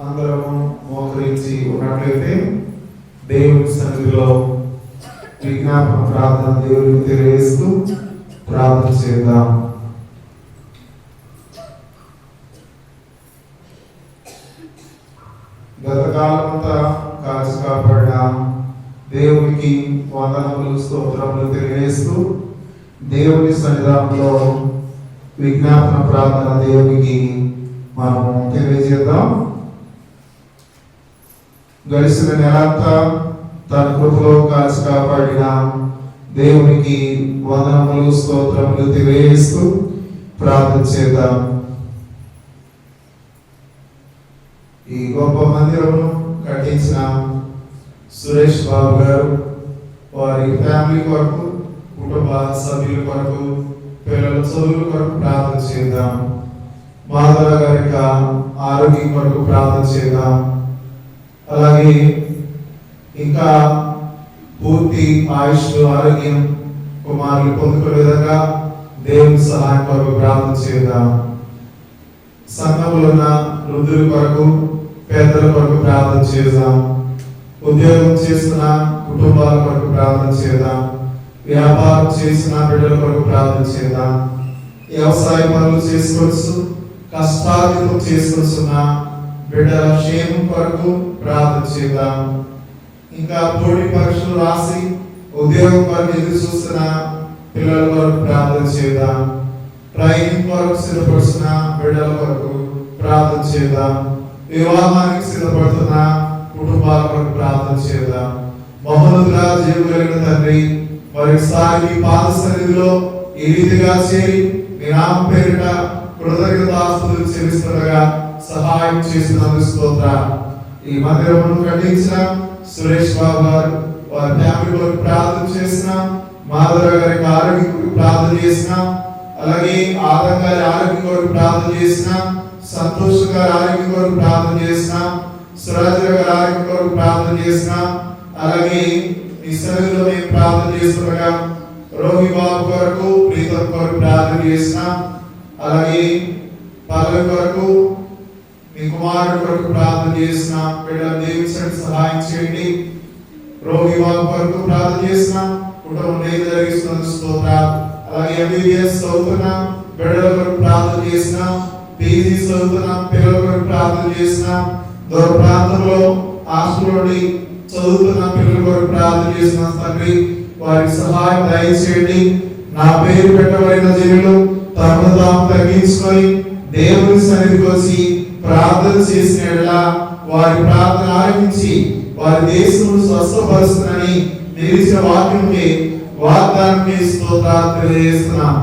అందరము మోకరించి ఉన్నట్లయితే దేవుని సన్నిధిలో విజ్ఞాపన ప్రార్థన దేవునికి తెలియజేస్తూ ప్రార్థన చేద్దాం. గతకాలమంతా కాచి కాపాడిన దేవునికి వందనములు స్తోత్రములు తెలియజేస్తూ దేవుని సన్నిధానంలో విజ్ఞాపన ప్రార్థన దేవునికి మనము తెలియజేద్దాం. గడిచిన నెలంతా తన కృపలో కాచి కాపాడిన దేవునికి వందనములు స్తోత్రములు తెలియజేస్తూ ప్రార్థన చేద్దాం. ఈ గొప్ప మందిరమును కట్టించిన సురేష్ బాబు గారు, వారి ఫ్యామిలీ కొరకు, కుటుంబ సభ్యుల కొరకు, పిల్లల చదువుల కొరకు ప్రార్థన చేద్దాం. మాధవ గారి ఆరోగ్యం కొరకు ప్రార్థన చేద్దాం. అలాగే ఇంకా పూర్తి ఆయుష్ ఆరోగ్యం కుమారులు పొందుకునే విధంగా దేవుని సహాయం కొరకు ప్రార్థన చేద్దాం. సంఘంలో ఉన్న వృద్ధుల కొరకు, పేదల కొరకు ప్రార్థన చేద్దాం. ఉద్యోగం చేస్తున్న కుటుంబాల కొరకు ప్రార్థన చేద్దాం. వ్యాపారం చేసిన బిడ్డల కొరకు ప్రార్థన చేద్దాం. వ్యవసాయ పనులు చేసుకోవచ్చు, కష్టార్జితం చేసుకొస్తున్న బిడ్డల క్షేమం కొరకు ప్రార్థన చేద్దాం. ఇంకా పోటీ పరీక్షలు రాసి ఉద్యోగం కొరకు ఎదురు చూస్తున్న పిల్లల కొరకు ప్రార్థన చేద్దాం. ట్రైనింగ్ కొరకు సిద్ధపడుతున్న బిడ్డల కొరకు ప్రార్థన చేద్దాం. వివాహానికి సిద్ధపడుతున్న కుటుంబాల కొరకు ప్రార్థన చేద్దాం. మహోన్నతుడా జీవం కలిగిన తండ్రి, మరొకసారి పాద సన్నిధిలో ఈ రీతిగా చేరి మీ నామ పేరిట కృతజ్ఞతాస్తుతులు చెల్లిస్తుండగా సహాయం చేసినందుకు స్తోత్రం. ఈ మందిరమును కట్టించిన సురేష్ బాబు గారు, వారి ఫ్యామిలీ కొరకు ప్రార్థన చేసిన, మాధవ గారికి ఆరోగ్యం కొరకు ప్రార్థన చేసిన, అలాగే ఆదం గారి ఆరోగ్యం కొరకు ప్రార్థన చేసిన, సంతోష్ గారి ఆరోగ్యం కొరకు ప్రార్థన చేసిన, సురాజ్ గారి ఆరోగ్యం కొరకు ప్రార్థన చేసిన, అలాగే ఈ సన్నిధిలో మేము ప్రార్థన చేస్తుండగా రోగి బాబు కొరకు, ప్రీతం కొరకు ప్రార్థన చేసిన, అలాగే పల్లె కొరకు, మీ కుమారుడు కొరకు ప్రార్థన చేసిన బిడ్డల దీవించండి, సహాయం చేయండి. రోగి బాబు కొరకు ప్రార్థన చేసిన, కుటుంబం నేను జరిగిస్తున్నందుకు స్తోత్రం. అలాగే ఎంబీబీఎస్ చదువుతున్న బిడ్డల కొరకు ప్రార్థన చేసిన, పీజీ చదువుతున్న పిల్లల కొరకు ప్రార్థన చేసిన, దూర ప్రాంతంలో హాస్టల్లోని చదువుతున్న పిల్లల కొరకు ప్రార్థన చేసిన తండ్రి, వారికి సహాయం దయచేయండి. నా పేరు పెట్టబడిన జనులు తమను తాము తగ్గించుకొని దేవుని సన్నిధికి వచ్చి ప్రార్థన చేసిన వారి ప్రార్థన ఆరంభించి వారి దేశమును స్వస్థపరుస్తుందని నిలిచిన వాక్యంకి వాగ్దానం స్తోత్రాలు తెలియజేస్తున్నాం.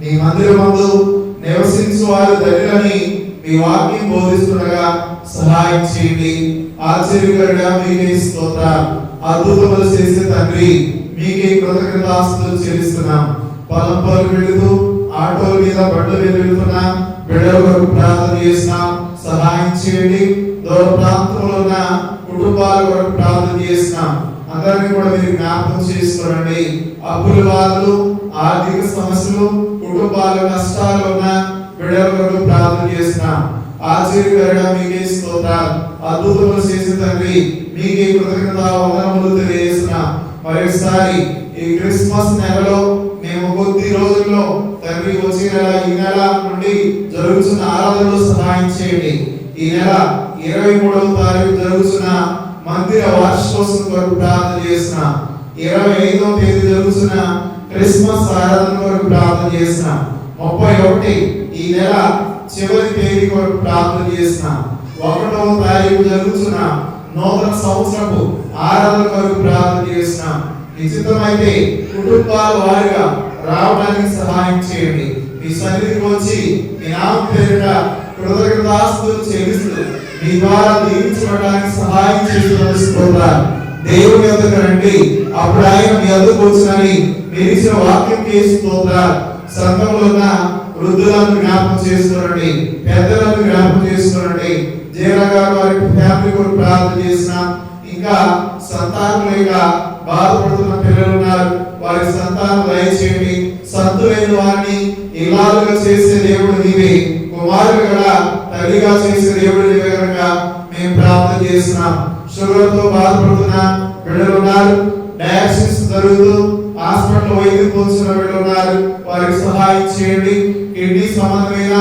నీ మందిరమందు నివసించు వారు ధన్యులని మీ వాక్యం బోధిస్తుండగా సహాయం చేయండి. ఆశ్చర్యకరుడా మీకే స్తోత్రం. అద్భుతములు చేసే తండ్రి, మీకే కృతజ్ఞతాస్తుతులు చెల్లిస్తున్నాం. పొలం పనులు వెళుతూ ఆటోల మీద బండ్ల మీద వెళుతున్నాం. బిడ్డల కొరకు ప్రార్థన చేస్తున్నాం, సహాయం చేయండి. దూర ప్రాంతంలో ఉన్న కుటుంబాల కొరకు ప్రార్థన చేస్తున్నాం. అందరినీ కూడా మీరు జ్ఞాపకం చేసుకోండి. అప్పుల బాధలు, ఆర్థిక సమస్యలు, కుటుంబాల కష్టాలు ఉన్న బిడ్డల కొరకు ప్రార్థన చేస్తున్నాం. ఆశ్చర్యకరంగా మీకే స్తోత్రాలు, అద్భుతములు చేసిన తండ్రి మీకే కృతజ్ఞతావందనములు తెలియజేస్తున్నాం. మరొకసారి ఈ క్రిస్మస్ నెలలో మేము కొద్ది రోజుల్లో తండ్రి వచ్చే నెల ఈ నెల నుండి జరుగుతున్న ఆరాధనలో సహాయం చేయండి. ఈ నెల 23వ తారీఖు జరుగుతున్న మందిర వార్షికోత్సవం కొరకు ప్రార్థన చేస్తున్నాం. 25వ తేదీ జరుగుతున్న క్రిస్మస్ ఆరాధన కొరకు ప్రార్థన చేస్తున్నాం. 31 ఈ నెల చివరి తేదీ కొరకు ప్రార్థన చేస్తున్నాం. 1వ తారీఖు జరుగుతున్న నూతన సంవత్సరపు ఆరాధన కొరకు ప్రార్థన చేస్తున్నాం. నిశ్చితమైతే కుటుంబాల వారిగా రావడానికి సహాయం చేయండి. మీ సన్నిధికి వచ్చి మీ నామం పేరిట కృతజ్ఞతాస్తుతులు చెల్లిస్తూ మీ ద్వారా దీవించబడడానికి సహాయం చేస్తున్నారు. దేవుని యొద్దకు రండి, అప్పుడు ఆయన మీ యొద్దకు వచ్చునని మీరు ఇచ్చిన వాక్యం స్తోత్రాలు. సంఘంలో ఉన్న వృద్ధులను జ్ఞాపకం చేసుకోండి, పెద్దలను జ్ఞాపకం చేసుకోండి. జీవనగారు వారి ఫ్యామిలీ కొరకు ప్రార్థన చేస్తున్నాం. ఇంకా సంతానం లేక బాధపడుతున్న పిల్లలు ఉన్నారు, వారి సంతానం దయచేయండి. సంతులైన వారిని ఇల్లాలుగా చేసే దేవుడు నీవే, కుమారులుగా తల్లిగా చేసే దేవుడు నీవే కనుక మేము ప్రార్థన చేస్తున్నాం. షుగర్ తో బాధపడుతున్న బిడ్డలు ఉన్నారు, డయాలసిస్ జరుగుతూ హాస్పిటల్ వైద్యం పొందుతున్న బిడ్డలు ఉన్నారు, వారికి సహాయం చేయండి. కిడ్నీ సంబంధమైన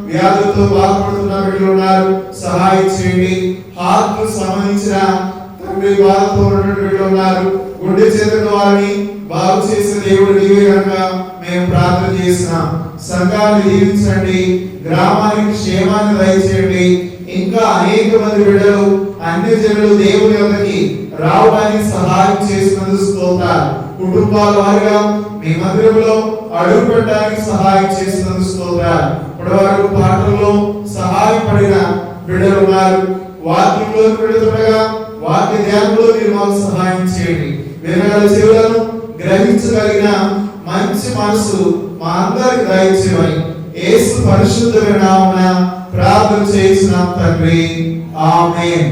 వ్యాధులతో బాధపడుతున్న బిడ్డలు ఉన్నారు, సహాయం చేయండి. హార్ట్ కు సంబంధించిన తండ్రి బాధతో ఉన్నటువంటి బిడ్డలు ఉన్నారు, గుండె చేతుల వారిని బాగు చేసే దేవుడు నీవే కనుక మేము ప్రార్థన చేస్తున్నాం. సంఘాన్ని దీవించండి, గ్రామానికి క్షేమాన్ని దయచేయండి. ఇంకా అనేక మంది బిడ్డలు అన్ని జనులు దేవుని యొద్దకి రావడానికి సహాయం చేసినందుకు స్తోత్రాలు. కుటుంబాల వారిగా మీ మందిరంలో అడుగు పెట్టడానికి సహాయం చేసినందుకు స్తోత్రాలు. ఇప్పటివరకు పాటల్లో సహాయపడిన బిడ్డలు ఉన్నారు, వాక్యంలోకి వెళుతుండగా వాక్య ధ్యానంలో మీరు మాకు సహాయం చేయండి. వినగల చెవులను, గ్రహించగలిగిన మంచి మనసు మా అందరికి దయచేయమని యేసు పరిశుద్ధమైన నామమున ప్రార్థన చేస్తున్నాం తండ్రి, ఆమేన్.